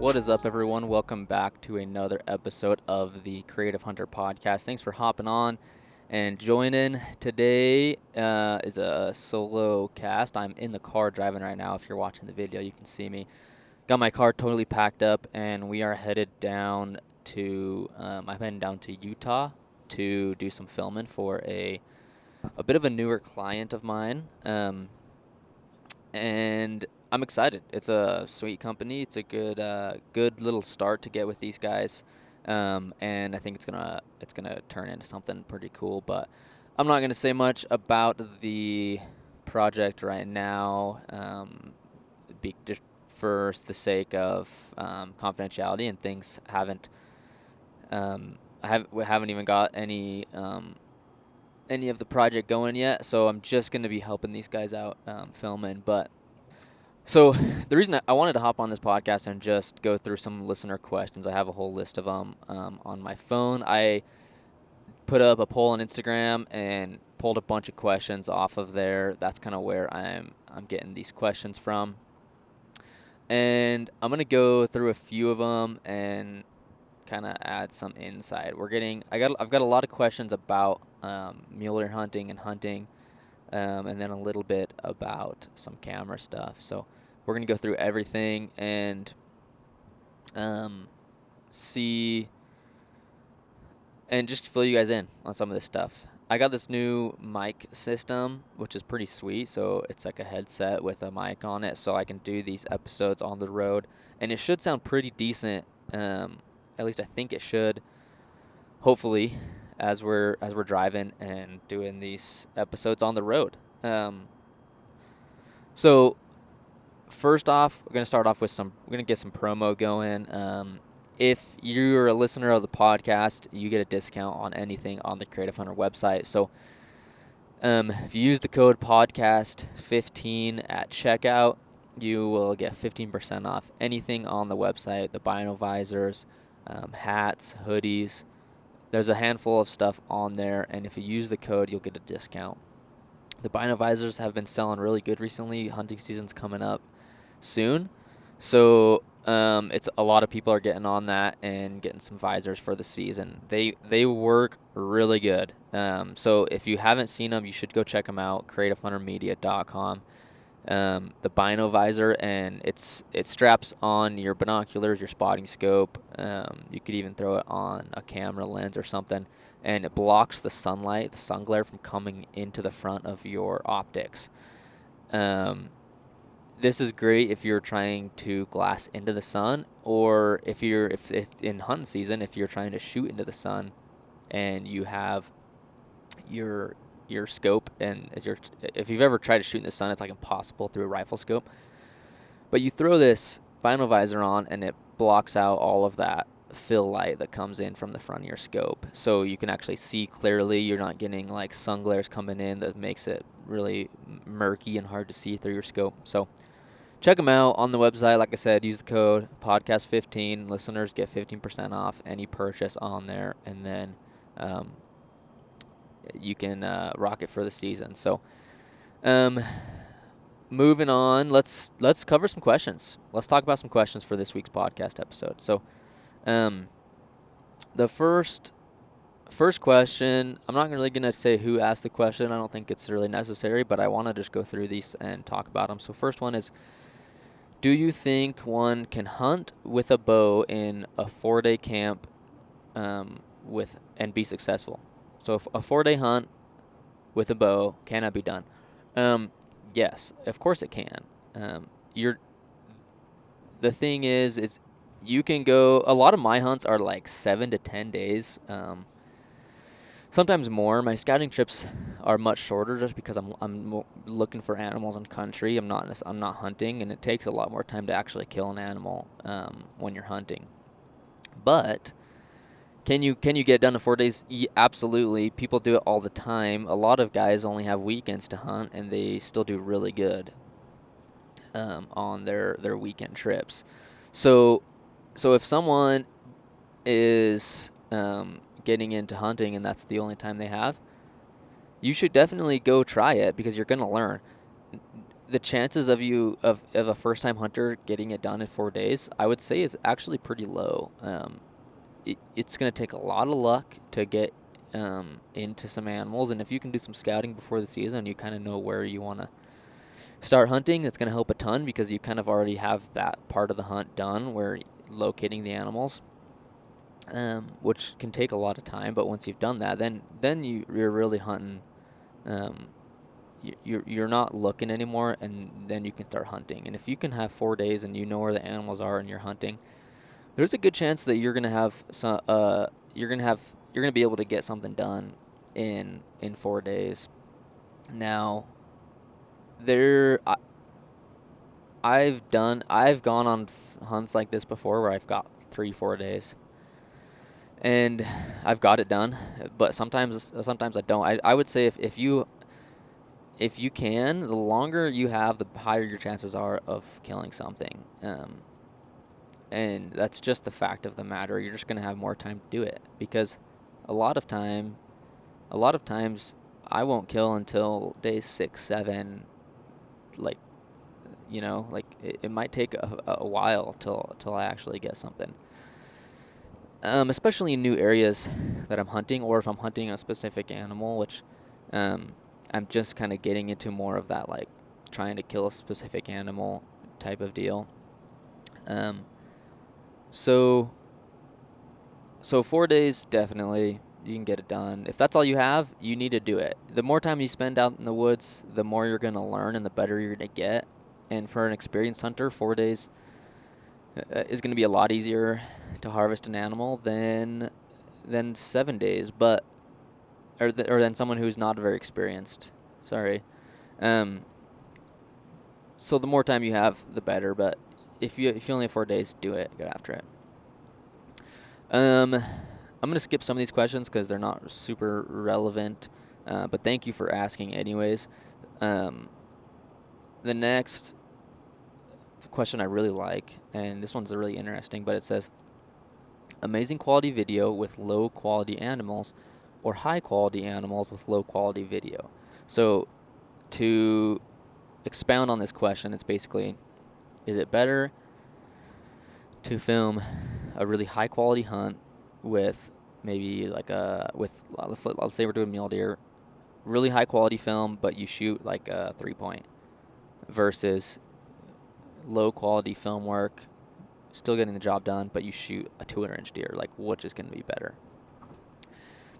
What is up, everyone? Welcome back to another episode of the Creative Hunter podcast. Thanks for hopping on and joining. Today is a solo cast. I'm in the car driving right now. If you're watching the video, you can see me. Got my car totally packed up, and we are headed down to, I'm heading down to Utah to do some filming for a bit of a newer client of mine. And I'm excited. It's a sweet company. It's a good little start to get with these guys, and I think it's gonna turn into something pretty cool. But I'm not gonna say much about the project right now, just for the sake of confidentiality, and things haven't. We haven't even got any of the project going yet, so I'm just going to be helping these guys out filming. But so the reason I wanted to hop on this podcast and just go through some listener questions, I have a whole list of them on my phone. I put up a poll on Instagram and pulled a bunch of questions off of there. That's kind of where I'm getting these questions from, and I'm going to go through a few of them and kind of add some insight. I've got a lot of questions about mule deer hunting and hunting, and then a little bit about some camera stuff. So we're gonna go through everything and see and just fill you guys in on some of this stuff. I got this new mic system, which is pretty sweet. So it's like a headset with a mic on it, so I can do these episodes on the road, and it should sound pretty decent. At least I think it should. Hopefully, as we're driving and doing these episodes on the road. So first off, we're gonna get some promo going. If you're a listener of the podcast, you get a discount on anything on the Creative Hunter website. So if you use the code podcast15 at checkout, you will get 15% off anything on the website. The Bino visors, hats, hoodies. There's a handful of stuff on there, and if you use the code, you'll get a discount. The Bino visors have been selling really good recently. Hunting season's coming up soon, so it's a lot of people are getting on that and getting some visors for the season. They work really good. So if you haven't seen them, you should go check them out. CreativeHunterMedia.com. The Bino visor, and it straps on your binoculars, your spotting scope. You could even throw it on a camera lens or something, and it blocks the sunlight, the sun glare, from coming into the front of your optics. This is great if you're trying to glass into the sun, or if in hunting season, if you're trying to shoot into the sun and you have your scope, and if you've ever tried to shoot in the sun, it's like impossible through a rifle scope. But you throw this Bino visor on, and it blocks out all of that fill light that comes in from the front of your scope, so you can actually see clearly. You're not getting like sun glares coming in that makes it really murky and hard to see through your scope. So check them out on the website. Like I said, use the code podcast15. Listeners get 15% off any purchase on there, and then you can rock it for the season. So moving on, let's cover some questions. Let's talk about some questions for this week's podcast episode. So the first question, I'm not really going to say who asked the question. I don't think it's really necessary, but I want to just go through these and talk about them. So first one is, do you think one can hunt with a bow in a 4-day camp and be successful? So a 4-day hunt with a bow, can that be done? Yes, of course it can. The thing is you can go. A lot of my hunts are like 7 to 10 days, sometimes more. My scouting trips are much shorter just because I'm looking for animals in country. I'm not hunting, and it takes a lot more time to actually kill an animal when you're hunting. But Can you get it done in 4 days? Absolutely. People do it all the time. A lot of guys only have weekends to hunt, and they still do really good on their weekend trips. So if someone is getting into hunting and that's the only time they have, you should definitely go try it, because you're going to learn. the chances of a first-time hunter getting it done in 4 days, I would say, is actually pretty low. It's going to take a lot of luck to get into some animals, and if you can do some scouting before the season, you kind of know where you want to start hunting. It's going to help a ton because you kind of already have that part of the hunt done, where locating the animals, which can take a lot of time. But once you've done that, then you're really hunting. You're not looking anymore, and then you can start hunting. And if you can have 4 days and you know where the animals are and you're hunting, there's a good chance that you're gonna have some. You're gonna be able to get something done in 4 days. Now, I've gone on hunts like this before where I've got 3-4 days, and I've got it done. But sometimes I don't. I would say if you can, the longer you have, the higher your chances are of killing something. And that's just the fact of the matter. You're just going to have more time to do it, because a lot of times I won't kill until day 6, 7. Like, it might take a while till I actually get something. Especially in new areas that I'm hunting, or if I'm hunting a specific animal, which I'm just kind of getting into more of that, like trying to kill a specific animal type of deal. So 4 days, definitely you can get it done. If that's all you have, you need to do it. The more time you spend out in the woods, the more you're going to learn and the better you're going to get. And for an experienced hunter, 4 days is going to be a lot easier to harvest an animal than 7 days, or than someone who's not very experienced. Sorry. So the more time you have, the better. But if you only have 4 days, do it. Get after it. I'm gonna skip some of these questions because they're not super relevant. But thank you for asking, anyways. The next question I really like, and this one's really interesting, but it says, amazing quality video with low quality animals, or high quality animals with low quality video. So to expound on this question, it's basically, is it better to film a really high quality hunt with maybe let's say we're doing mule deer, really high quality film, but you shoot like a 3-point, versus low quality film work, still getting the job done, but you shoot a 200-inch deer? Like, which is going to be better?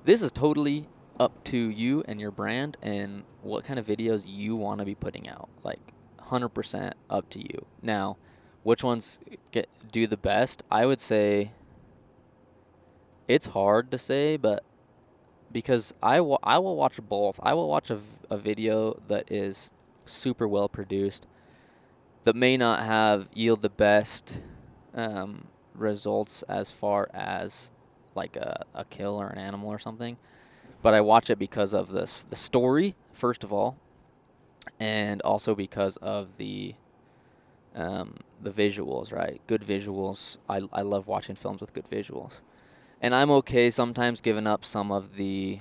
This is totally up to you and your brand and what kind of videos you want to be putting out. Like, 100% up to you. Now, which ones do the best? I would say it's hard to say, but because I will watch both. I will watch a video that is super well produced, that may not yield the best results as far as like a kill or an animal or something, but I watch it because of the story, first of all, and also because of the visuals, right? Good visuals. I love watching films with good visuals. And I'm okay sometimes giving up some of the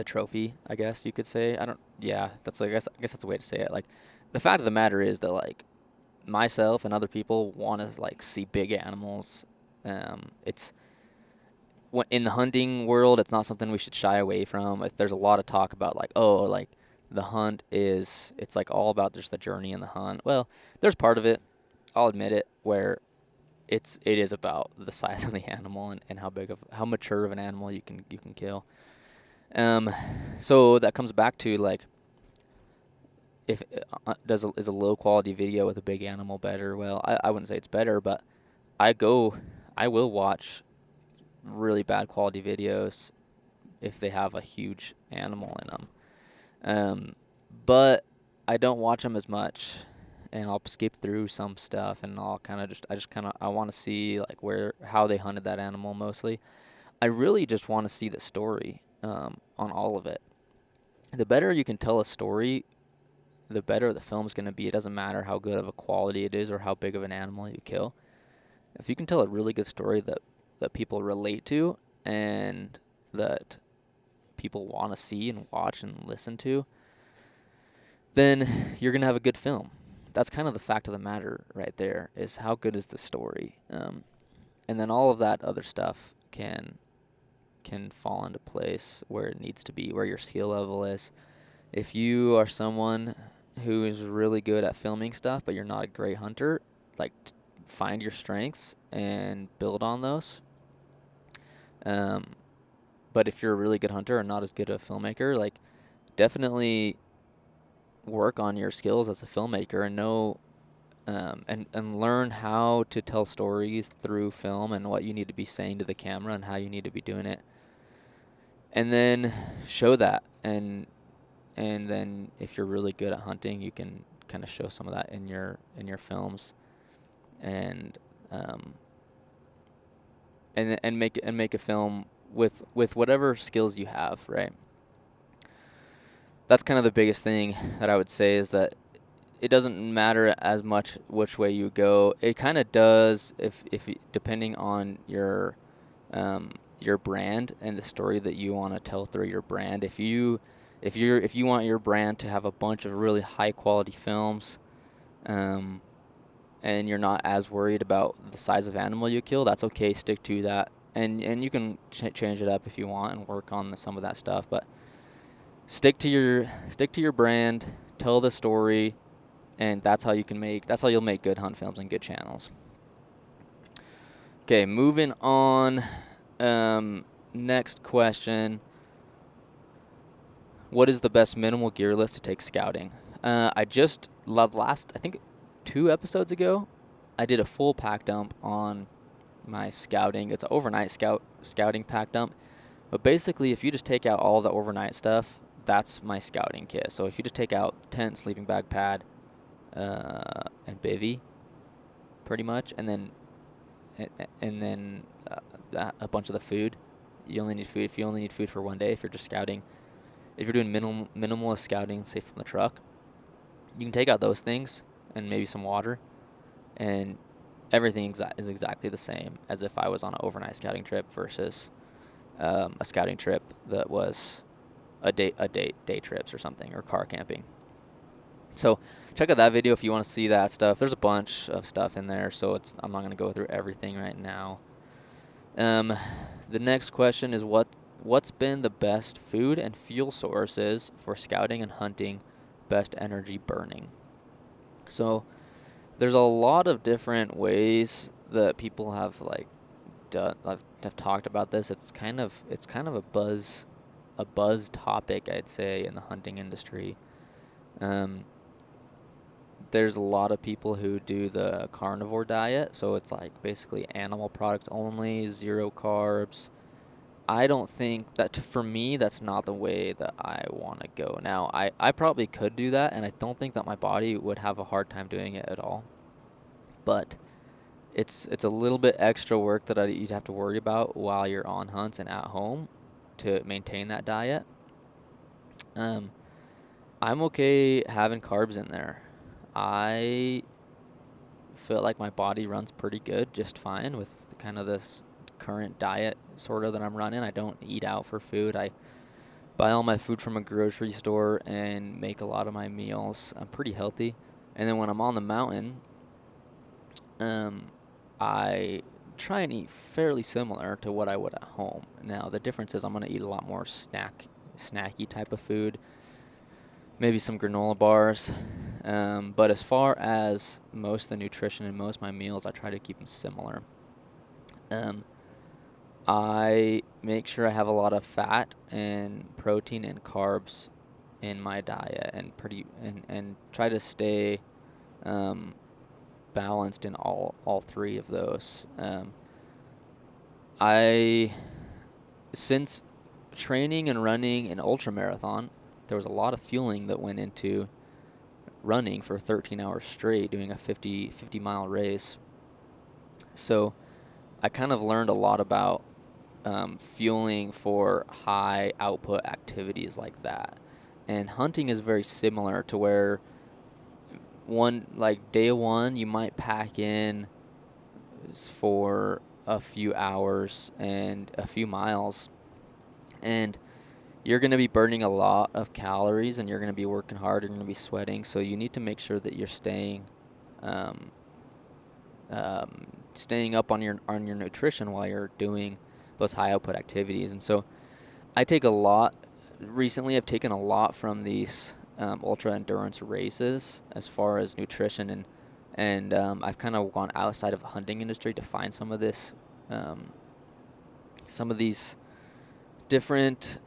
trophy, I guess you could say. I guess that's a way to say it. Like, the fact of the matter is that, like, myself and other people want to, like, see big animals. It's in the hunting world, it's not something we should shy away from. There's a lot of talk about, like, oh, like, the hunt it's like all about just the journey in the hunt. Well, there's part of it, I'll admit it, where it is about the size of the animal and how mature of an animal you can kill. So that comes back to, like, if is a low quality video with a big animal better? Well, I wouldn't say it's better, but I will watch really bad quality videos if they have a huge animal in them. But I don't watch them as much, and I'll skip through some stuff, and I'll I want to see, like, how they hunted that animal mostly. I really just want to see the story on all of it. The better you can tell a story, the better the film's going to be. It doesn't matter how good of a quality it is or how big of an animal you kill. If you can tell a really good story that people relate to and that people want to see and watch and listen to, then you're going to have a good film. That's kind of the fact of the matter right there, is how good is the story. And then all of that other stuff can fall into place where it needs to be, where your skill level is. If you are someone who is really good at filming stuff, but you're not a great hunter, like, find your strengths and build on those. But if you're a really good hunter and not as good a filmmaker, like, definitely work on your skills as a filmmaker and know and learn how to tell stories through film and what you need to be saying to the camera and how you need to be doing it. And then show that. And then if you're really good at hunting, you can kind of show some of that in your films, and make a film with whatever skills you have, right? That's kind of the biggest thing that I would say, is that it doesn't matter as much which way you go. It kind of does if depending on your brand and the story that you want to tell through your brand. If you want your brand to have a bunch of really high quality films, and you're not as worried about the size of animal you kill, that's okay. Stick to that, and you can change it up if you want and work on some of that stuff. But stick to your brand, tell the story, and that's how you'll make good hunt films and good channels. Okay, moving on. Next question. What is the best minimal gear list to take scouting? I just I think 2 episodes ago, I did a full pack dump on my scouting. It's an overnight scouting pack dump. But basically, if you just take out all the overnight stuff, that's my scouting kit. So if you just take out tent, sleeping bag, pad, and bivy, pretty much, and then a bunch of the food. You only need food if you only need food for one day. If you're just scouting, if you're doing minimalist scouting, say from the truck, you can take out those things and maybe some water, and everything is exactly the same as if I was on an overnight scouting trip versus a scouting trip that was a day trips or something, or car camping. So check out that video if you want to see that stuff. There's a bunch of stuff in there, so I'm not going to go through everything right now. The next question is what's been the best food and fuel sources for scouting and hunting, best energy burning? So there's a lot of different ways that people have have talked about this. It's kind of a buzz topic, I'd say, in the hunting industry. There's a lot of people who do the carnivore diet, so it's like basically animal products only, 0 carbs. I don't think that, for me, that's not the way that I want to go. Now, I probably could do that, and I don't think that my body would have a hard time doing it at all. But it's a little bit extra work that you'd have to worry about while you're on hunts and at home to maintain that diet. I'm okay having carbs in there. I feel like my body runs pretty good, just fine with kind of this current diet sort of that I'm running. I don't eat out for food. I buy all my food from a grocery store and make a lot of my meals. I'm pretty healthy. And then when I'm on the mountain, I try and eat fairly similar to what I would at home. Now, the difference is I'm going to eat a lot more snacky type of food, maybe some granola bars. But as far as most of the nutrition in most of my meals, I try to keep them similar. I make sure I have a lot of fat and protein and carbs in my diet, and try to stay balanced in all 3 of those. Since training and running an ultra marathon, there was a lot of fueling that went into running for 13 hours straight, doing a 50 mile race. So I kind of learned a lot about fueling for high output activities like that. And hunting is very similar, to where day 1, you might pack in for a few hours and a few miles, and you're going to be burning a lot of calories, and you're going to be working hard, you're going to be sweating, so you need to make sure that you're um, staying up on your nutrition while you're doing those high output activities. And so I take a lot. Recently, I've taken a lot from these ultra endurance races as far as nutrition, and I've kind of gone outside of the hunting industry to find some of this, some of these different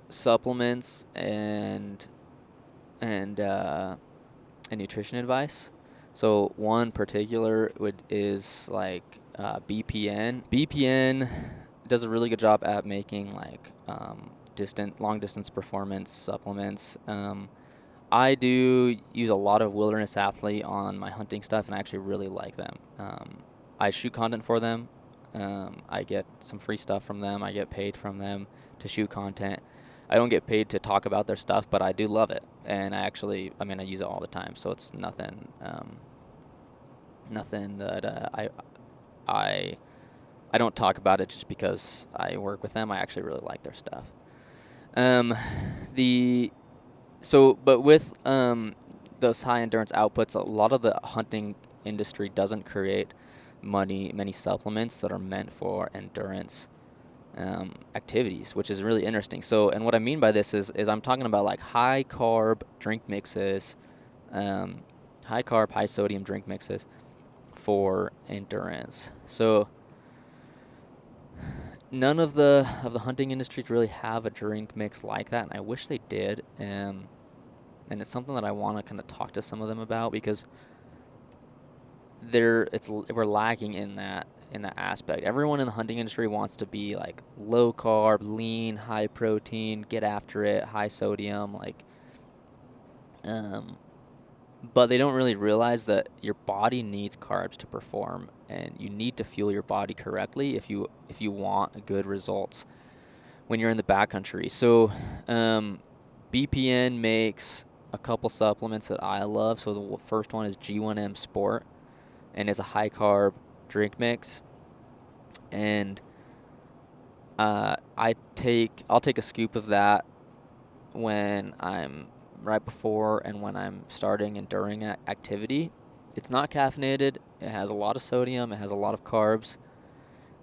supplements and nutrition advice. So one particular is like BPN. BPN does a really good job at making like long distance performance supplements. I do use a lot of Wilderness Athlete on my hunting stuff, and I actually really like them. I shoot content for them. I get some free stuff from them. I get paid from them to shoot content. I don't get paid to talk about their stuff, but I do love it, and I use it all the time. So it's nothing that I don't talk about it just because I work with them. I actually really like their stuff. But with those high endurance outputs, a lot of the hunting industry doesn't create many supplements that are meant for endurance activities, which is really interesting. So, and what I mean by this is I'm talking about like high carb drink mixes, high carb, high sodium drink mixes for endurance. So none of the hunting industries really have a drink mix like that, and I wish they did. And it's something that I want to kind of talk to some of them about, because we're lacking in that aspect. Everyone in the hunting industry wants to be like low carb, lean, high protein, get after it, high sodium, like but they don't really realize that your body needs carbs to perform, and you need to fuel your body correctly if you want good results when you're in the backcountry. So BPN makes a couple supplements that I love. So the first one is G1M Sport, and it's a high carb drink mix. And I'll take a scoop of that when I'm right before and when I'm starting and during an activity. It's not caffeinated. It has a lot of sodium. It has a lot of carbs,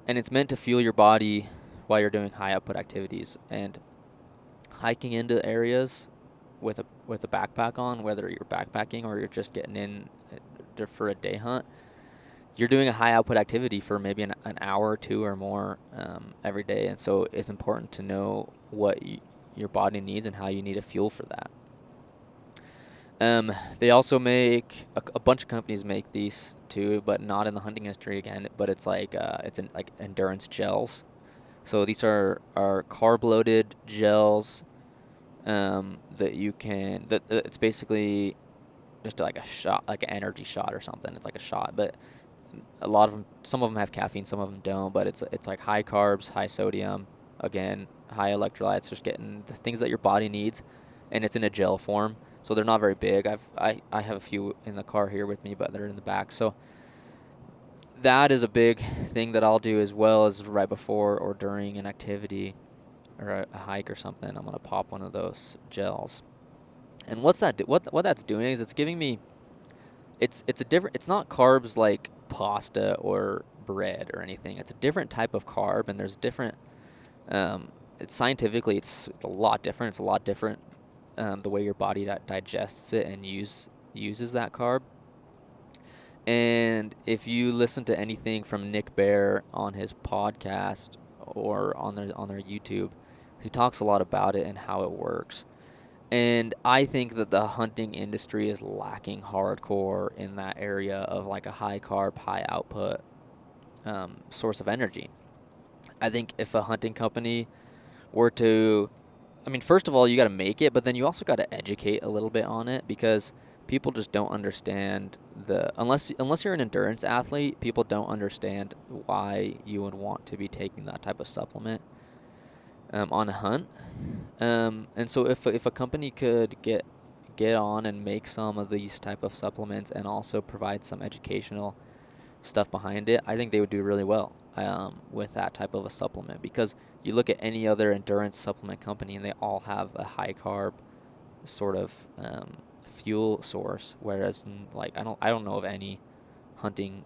and it's meant to fuel your body while you're doing high output activities. And hiking into areas with a backpack on, whether you're backpacking or you're just getting in for a day hunt, you're doing a high output activity for maybe an hour or two or more every day. And so it's important to know what your body needs and how you need to fuel for that. They also make a bunch of companies make these too, but not in the hunting industry again. But it's like like endurance gels. So these are carb loaded gels that you can. It's basically just like a shot, like an energy shot or something. It's like a shot, but a lot of them, some of them have caffeine, some of them don't. But it's like high carbs, high sodium, again high electrolytes, just getting the things that your body needs, and it's in a gel form. So they're not very big. I have a few in the car here with me, but they're in the back. So that is a big thing that I'll do, as well as right before or during an activity or a hike or something. I'm gonna pop one of those gels. And what that's doing is it's giving me, it's a different. It's not carbs like pasta or bread or anything. It's a different type of carb, and there's different. It's scientifically, it's a lot different. It's a lot different. The way your body digests it and uses that carb. And if you listen to anything from Nick Bear on his podcast or on their YouTube, he talks a lot about it and how it works. And I think that the hunting industry is lacking hardcore in that area of like a high carb, high output source of energy. I think if a hunting company were to, first of all, you got to make it, but then you also got to educate a little bit on it, because people just don't understand unless you're an endurance athlete, people don't understand why you would want to be taking that type of supplement on a hunt. And so if a company could get on and make some of these type of supplements and also provide some educational stuff behind it, I think they would do really well. with that type of a supplement, because you look at any other endurance supplement company and they all have a high carb sort of fuel source, whereas like I don't know of any hunting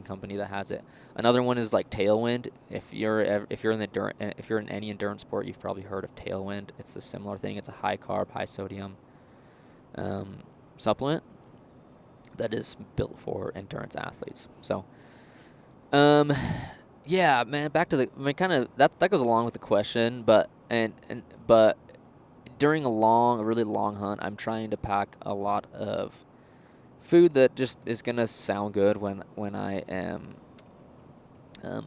company that has it. Another one is like Tailwind. If you're in any endurance sport, you've probably heard of Tailwind. It's a similar thing. It's a high carb, high sodium supplement that is built for endurance athletes. So, yeah, man. Back to kind of that goes along with the question, but during a really long hunt, I'm trying to pack a lot of food that just is gonna sound good when I am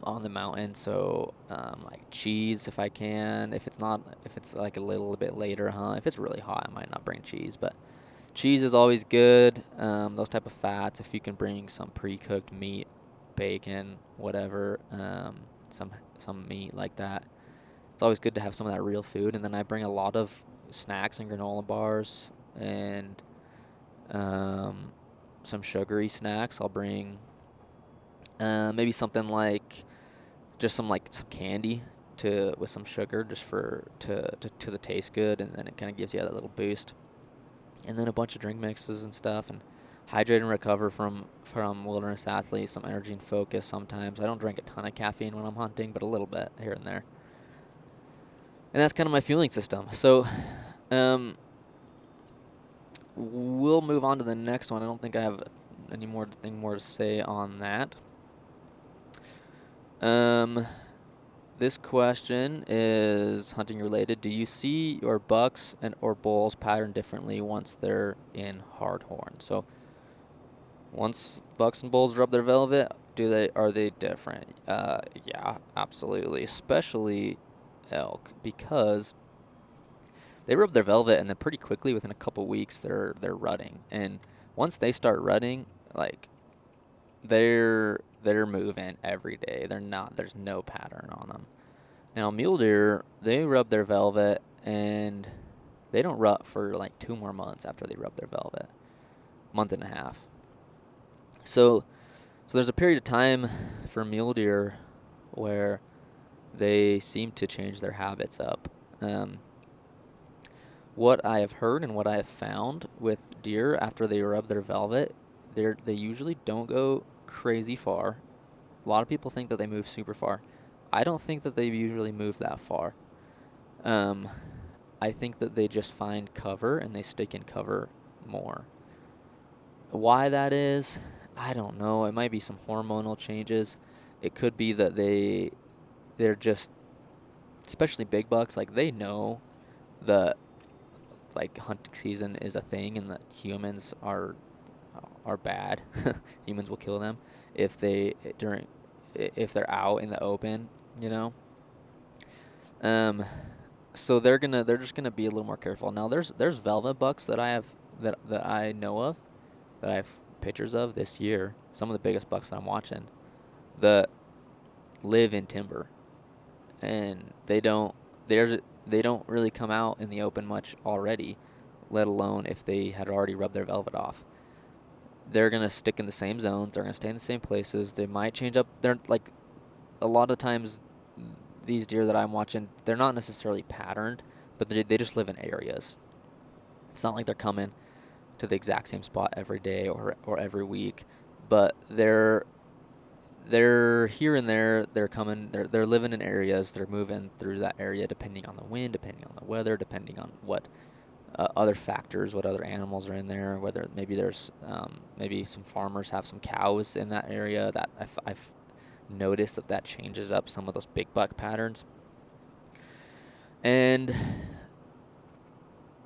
on the mountain. So like cheese if I can. If it's like a little bit later hunt, if it's really hot, I might not bring cheese, but cheese is always good. Those type of fats. If you can bring some pre-cooked meat, bacon, whatever, some meat like that. It's always good to have some of that real food. And then I bring a lot of snacks and granola bars and some sugary snacks. I'll bring maybe something like just some candy with some sugar just to taste good, and then it kind of gives you that little boost. And then a bunch of drink mixes and stuff, and hydrate and recover from wilderness athletes, some energy and focus sometimes. I don't drink a ton of caffeine when I'm hunting, but a little bit here and there. And that's kind of my fueling system. So we'll move on to the next one. I don't think I have anything more to say on that. This question is hunting related. Do you see your bucks or bulls pattern differently once they're in hardhorn? So once bucks and bulls rub their velvet, are they different? Yeah, absolutely. Especially elk, because they rub their velvet and then pretty quickly within a couple weeks they're rutting. And once they start rutting, like they're moving every day. There's no pattern on them. Now mule deer, they rub their velvet and they don't rut for like 2 more months after they rub their velvet. Month and a half. So there's a period of time for mule deer where they seem to change their habits up. What I have heard and what I have found with deer after they rub their velvet, they usually don't go crazy far. A lot of people think that they move super far. I don't think that they usually move that far. I think that they just find cover and they stick in cover more. Why that is, I don't know. It might be some hormonal changes. It could be that they're just, especially big bucks, like they know that like hunting season is a thing and that humans are bad. Humans will kill them if they're out in the open, you know. So they're just gonna be a little more careful. Now there's velvet bucks that I have that I know of, that I have pictures of this year. Some of the biggest bucks that I'm watching that live in timber, and they don't really come out in the open much already, let alone if they had already rubbed their velvet off. They're going to stick in the same zones. They're going to stay in the same places. They might change up. They're like, a lot of times, these deer that I'm watching, they're not necessarily patterned, but they just live in areas. It's not like they're coming to the exact same spot every day or every week, but they're here and there. They're living in areas. They're moving through that area depending on the wind, depending on the weather, depending on what other factors, what other animals are in there, whether maybe there's maybe some farmers have some cows in that area. That I've noticed that changes up some of those big buck patterns. And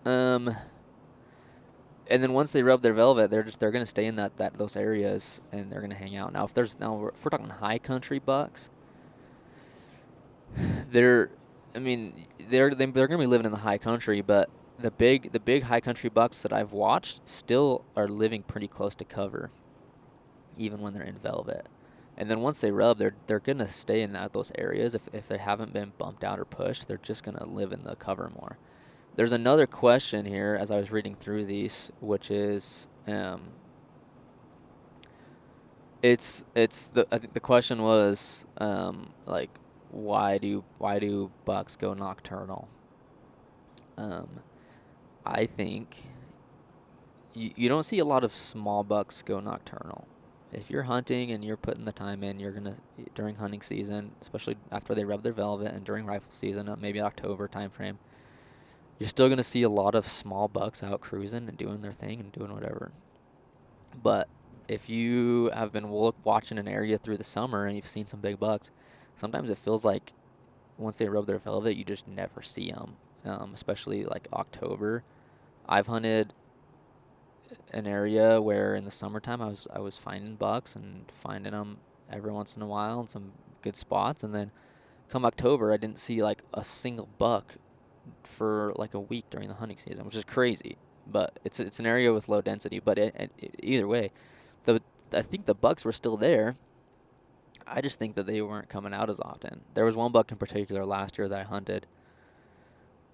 then once they rub their velvet, they're going to stay in those areas and they're going to hang out. Now if we're talking high country bucks, they're going to be living in the high country, but the big high country bucks that I've watched still are living pretty close to cover, even when they're in velvet. And then once they rub, they're gonna stay in those areas. If they haven't been bumped out or pushed, they're just gonna live in the cover more. There's another question here as I was reading through these, which is I think the question was like why do bucks go nocturnal? Um, I think you don't see a lot of small bucks go nocturnal. If you're hunting and you're putting the time in, you're gonna during hunting season, especially after they rub their velvet, and during rifle season, maybe October timeframe, you're still gonna see a lot of small bucks out cruising and doing their thing and doing whatever. But if you have been watching an area through the summer and you've seen some big bucks, sometimes it feels like once they rub their velvet, you just never see them. Especially like October. I've hunted an area where in the summertime I was finding bucks and finding them every once in a while in some good spots, and then come October I didn't see like a single buck for like a week during the hunting season, which is crazy. But it's an area with low density. But either way, the I think the bucks were still there. I just think that they weren't coming out as often. There was one buck in particular last year that I hunted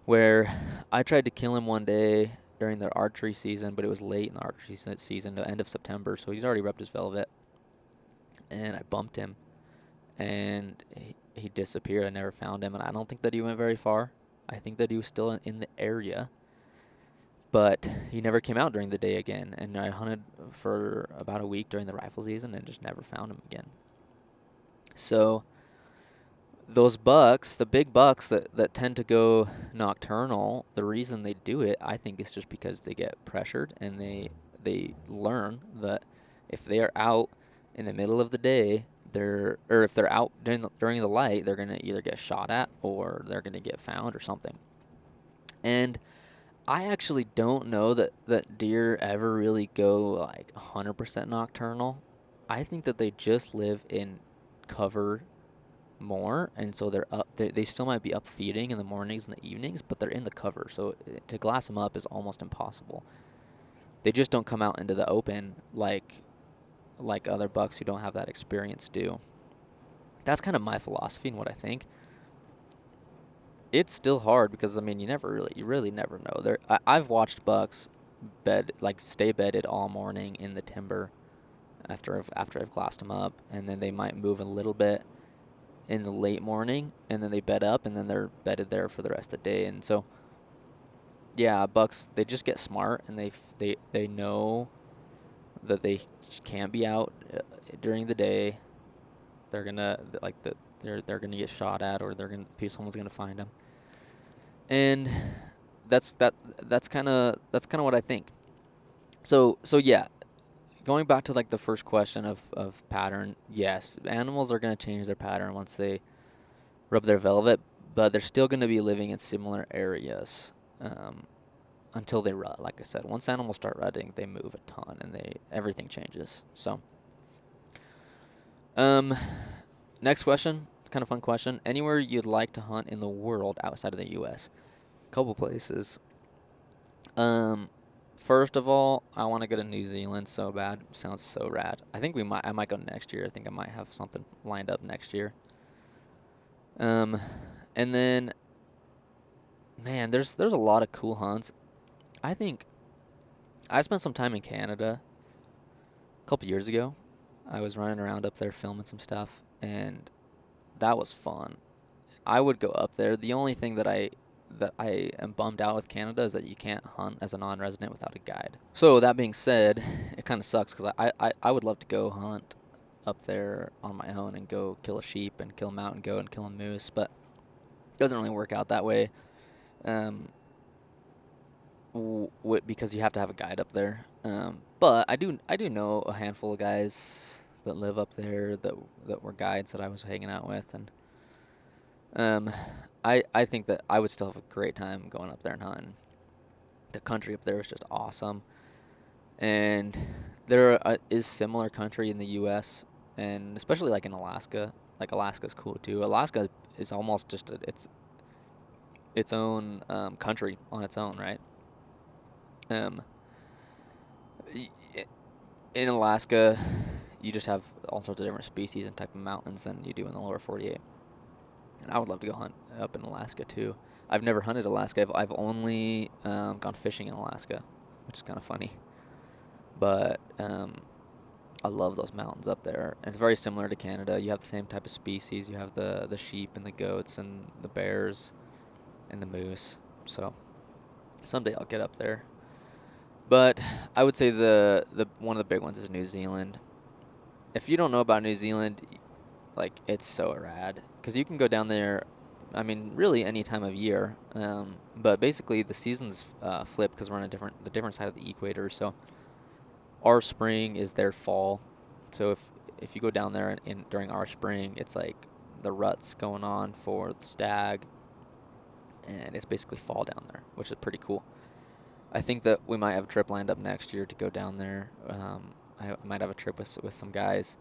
where I tried to kill him one day during the archery season, but it was late in the archery season, the end of September, so he'd already rubbed his velvet, and I bumped him, and he disappeared. I never found him, and I don't think that he went very far. I think that he was still in the area, but he never came out during the day again, and I hunted for about a week during the rifle season and just never found him again. So those bucks, the big bucks that tend to go nocturnal, the reason they do it, I think, is just because they get pressured and they learn that if they are out in the middle of the day, or if they're out during the light, they're gonna either get shot at or they're gonna get found or something. And I actually don't know that deer ever really go like 100% nocturnal. I think that they just live in cover more, and so they still might be up feeding in the mornings and the evenings, but they're in the cover, so to glass them up is almost impossible. They just don't come out into the open like other bucks who don't have that experience do. That's kind of my philosophy and what I think. It's still hard because I mean you really never know. I've watched bucks stay bedded all morning in the timber after I've glassed them up, and then they might move a little bit in the late morning, and then they bed up, and then they're bedded there for the rest of the day. And so, yeah, bucks, they just get smart, and they know that they can't be out during the day. They're gonna they're gonna get shot at, or someone's gonna find them. And that's kind of what I think. So yeah, going back to like the first question of pattern, yes, animals are going to change their pattern once they rub their velvet, but they're still going to be living in similar areas until they rut. Like I said, once animals start rutting, they move a ton, and everything changes. So, next question, kind of fun question. Anywhere you'd like to hunt in the world outside of the U.S.? Couple places. First of all, I want to go to New Zealand so bad. Sounds so rad. I think I might go next year. I think I might have something lined up next year. And then, man, there's a lot of cool hunts. I think I spent some time in Canada a couple years ago. I was running around up there filming some stuff, and that was fun. I would go up there. The only thing that I am bummed out with Canada is that you can't hunt as a non-resident without a guide. So that being said, it kind of sucks because I would love to go hunt up there on my own and go kill a sheep and kill a mountain goat and kill a moose, but it doesn't really work out that way because you have to have a guide up there. But I do know a handful of guys that live up there that were guides that I was hanging out with, and I think that I would still have a great time going up there and hunting. The country up there is just awesome. And there is similar country in the U.S., and especially like in Alaska. Like Alaska's cool too. Alaska is almost just its own country on its own, right? In Alaska, you just have all sorts of different species and type of mountains than you do in the lower 48. And I would love to go hunt up in Alaska too. I've never hunted Alaska. I've only gone fishing in Alaska, which is kind of funny. But I love those mountains up there. And it's very similar to Canada. You have the same type of species. You have the sheep and the goats and the bears and the moose. So someday I'll get up there. But I would say the one of the big ones is New Zealand. If you don't know about New Zealand, like, it's so rad, because you can go down there, I mean, really any time of year. But basically the seasons flip because we're on the different side of the equator. So our spring is their fall. So if you go down there during our spring, it's like the rut's going on for the stag, and it's basically fall down there, which is pretty cool. I think that we might have a trip lined up next year to go down there. I might have a trip with some guys,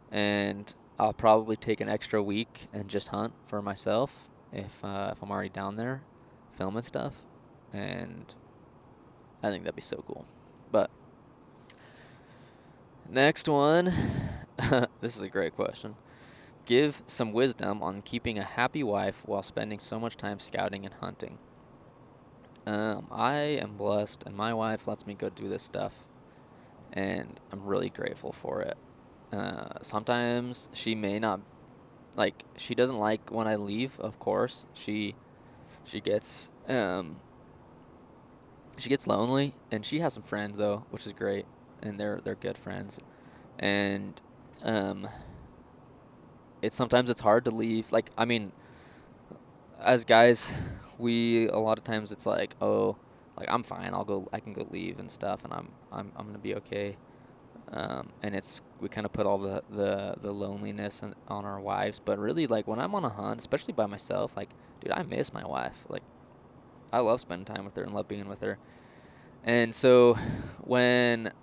and I'll probably take an extra week and just hunt for myself if I'm already down there filming stuff, and I think that'd be so cool. But next one, this is a great question. Give some wisdom on keeping a happy wife while spending so much time scouting and hunting. I am blessed, and my wife lets me go do this stuff, and I'm really grateful for it. Sometimes she may not, like, she doesn't like when I leave, of course. She gets lonely, and she has some friends, though, which is great, and they're good friends. And sometimes it's hard to leave. Like, I mean, as guys, a lot of times it's like, oh, like, I'm fine, I can go leave and stuff, and I'm gonna be okay. And we kind of put all the loneliness on our wives, but really, like, when I'm on a hunt, especially by myself, like, dude, I miss my wife. Like, I love spending time with her and love being with her. And so when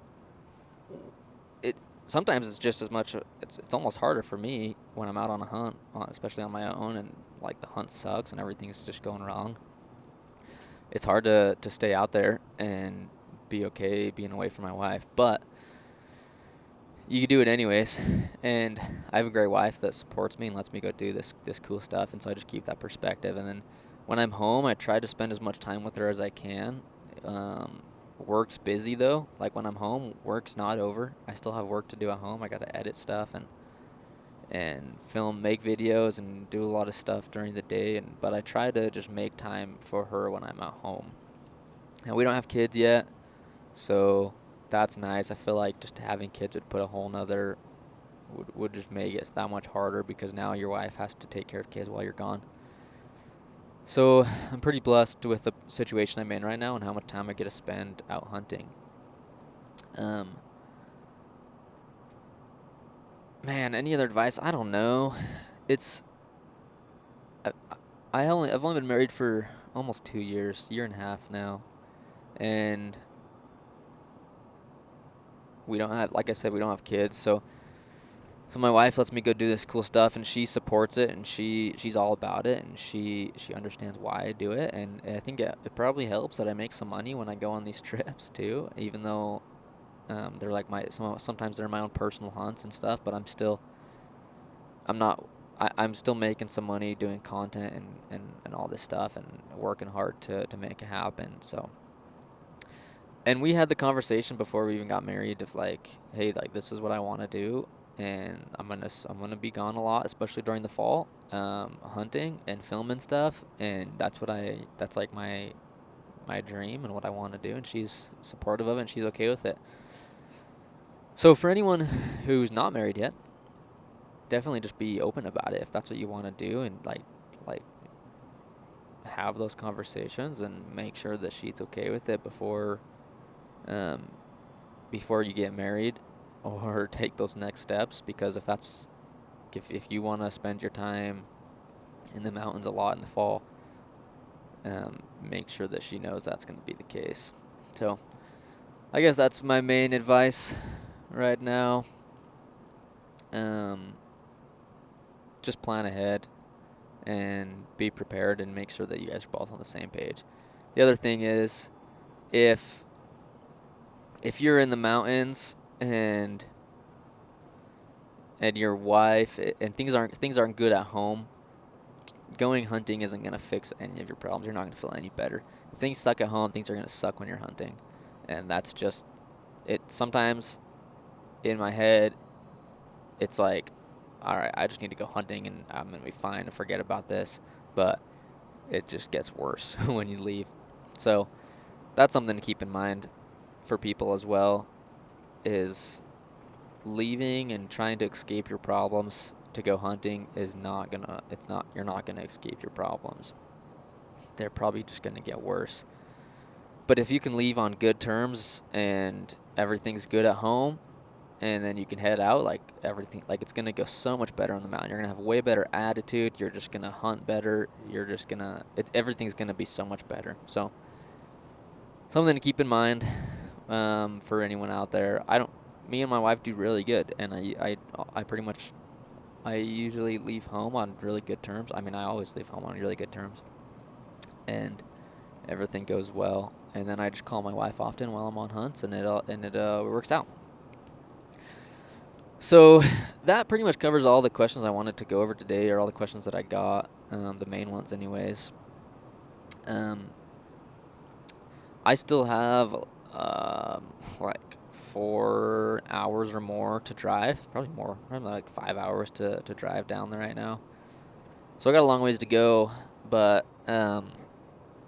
sometimes it's just as much, it's almost harder for me when I'm out on a hunt, especially on my own, and, like, the hunt sucks and everything's just going wrong. It's hard to stay out there and be okay being away from my wife, but you can do it anyways. And I have a great wife that supports me and lets me go do this cool stuff, and so I just keep that perspective. And then when I'm home, I try to spend as much time with her as I can. Work's busy, though. Like, when I'm home, work's not over. I still have work to do at home. I got to edit stuff and film, make videos, and do a lot of stuff during the day. But I try to just make time for her when I'm at home. And we don't have kids yet, so that's nice. I feel like just having kids would put a whole nother, would just make it that much harder, because now your wife has to take care of kids while you're gone. So I'm pretty blessed with the situation I'm in right now and how much time I get to spend out hunting. Man, any other advice? I don't know. I've only been married for almost 2 years, year and a half now, and we don't have, like I said, we don't have kids. So my wife lets me go do this cool stuff, and she supports it, and she's all about it, and she understands why I do it. And I think it probably helps that I make some money when I go on these trips too, even though they're like sometimes they're my own personal hunts and stuff, but I'm still making some money doing content and all this stuff, and working hard to make it happen. So, and we had the conversation before we even got married of, like, hey, like, this is what I want to do, and I'm gonna be gone a lot, especially during the fall, hunting and filming stuff, and that's like my dream and what I want to do, and she's supportive of it, and she's okay with it. So for anyone who's not married yet, definitely just be open about it if that's what you want to do, and like have those conversations and make sure that she's okay with it before you get married or take those next steps. Because if you want to spend your time in the mountains a lot in the fall, make sure that she knows that's going to be the case. So I guess that's my main advice right now. Just plan ahead and be prepared, and make sure that you guys are both on the same page. The other thing is, if you're in the mountains and your wife and things aren't good at home, going hunting isn't going to fix any of your problems. You're not going to feel any better. If things suck at home, things are going to suck when you're hunting. And that's just it. Sometimes in my head, it's like, all right, I just need to go hunting and I'm going to be fine and forget about this. But it just gets worse when you leave. So that's something to keep in mind for people as well, is leaving and trying to escape your problems to go hunting is not gonna, you're not gonna escape your problems. They're probably just gonna get worse. But if you can leave on good terms and everything's good at home, and then you can head out, like everything, like it's gonna go so much better on the mountain. You're gonna have a way better attitude. You're just gonna hunt better. You're just gonna, everything's gonna be so much better. So something to keep in mind for anyone out there. Me and my wife do really good, and I pretty much, I usually leave home on really good terms. I mean, I always leave home on really good terms, and everything goes well. And then I just call my wife often while I'm on hunts, and it works out. So that pretty much covers all the questions I wanted to go over today, or all the questions that I got, the main ones anyways. I still have like 4 hours or more to drive, probably more, probably like 5 hours to drive down there right now. So I got a long ways to go, but I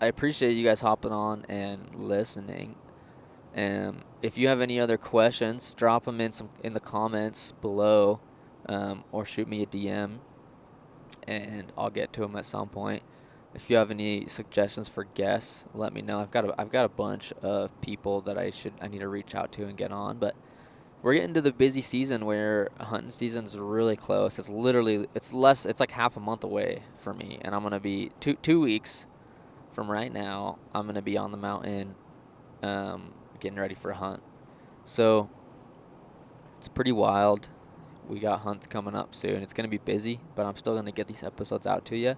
appreciate you guys hopping on and listening. If you have any other questions, drop them in the comments below, or shoot me a DM, and I'll get to them at some point. If you have any suggestions for guests, let me know. I've got a bunch of people that I need to reach out to and get on, but we're getting to the busy season where hunting season's really close. It's like half a month away for me, and I'm gonna be 2 weeks from right now. I'm gonna be on the mountain, getting ready for a hunt. So it's pretty wild. We got hunts coming up soon. It's going to be busy, but I'm still going to get these episodes out to you.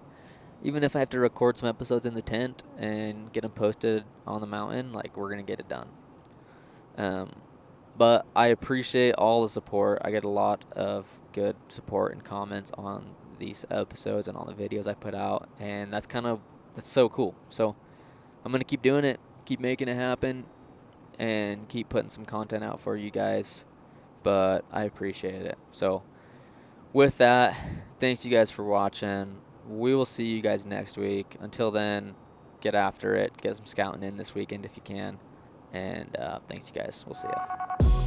Even if I have to record some episodes in the tent and get them posted on the mountain, like, we're going to get it done. But I appreciate all the support. I get a lot of good support and comments on these episodes and on the videos I put out, and that's so cool. So I'm going to keep doing it, keep making it happen, and keep putting some content out for you guys, but I appreciate it. So with that, thanks you guys for watching. We will see you guys next week. Until then, get after it. Get some scouting in this weekend if you can. And thanks you guys. We'll see ya.